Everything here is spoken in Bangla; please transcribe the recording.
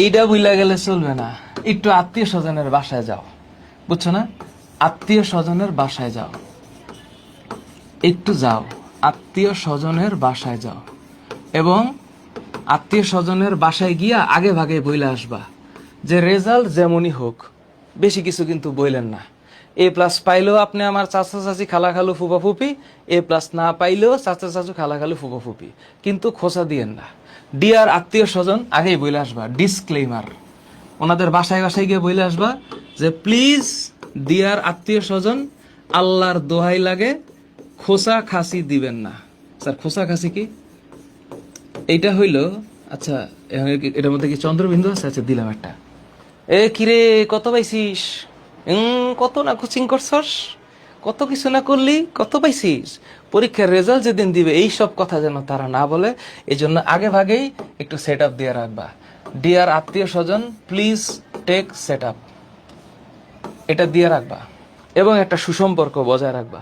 এইটা বুঝলা গেলে চলবে না, একটু আত্মীয় স্বজনের বাসায় যাও, বুঝছো না? আত্মীয় স্বজনের বাসায় যাও, একটু যাও, আত্মীয় স্বজনের বাসায় যাও, এবং আত্মীয় স্বজনের বাসায় গিয়া আগে ভাগে বইলে আসবা যে রেজাল্ট যেমনই হোক, বেশি কিছু কিন্তু বইলেন না। এ প্লাস পাইলেও আপনি আমার চাচা চাচি খালা খালু ফুপা ফুপি, এ প্লাস না পাইলেও চাচা চাচু খালা খালু ফুপা ফুপি, কিন্তু খোঁচা দিয়েন না। ডিয়ার আত্মীয় স্বজন আগেই বইলে আসবা, ডিসক্লেইমার। ওনাদের বাসায় বাসায় গিয়ে বইলে আসবা যে প্লিজ ডিয়ার আত্মীয় স্বজন, আল্লাহর দোহাই লাগে খোসা খাসি দিবেন না। স্যার খোসা খাসি কি? এইটা হইল, আচ্ছা এটার মধ্যে কি চন্দ্রবিন্দু আছে? আচ্ছা দিলাম একটা। এ কিরে, কত পাইছিস? কত না কোচিং করছস, কত কিছু না করলি, কত পাইছিস? পরীক্ষার রেজাল্ট যেদিন দিবে এই সব কথা যেন তারা না বলে, এই জন্য আগে ভাগেই একটু সেট আপ দিয়ে রাখবা। ডিয়ার আত্মীয় স্বজন প্লিজ টেক সেট আপ, এটা দিয়ে রাখবা এবং একটা সুসম্পর্ক বজায় রাখবা।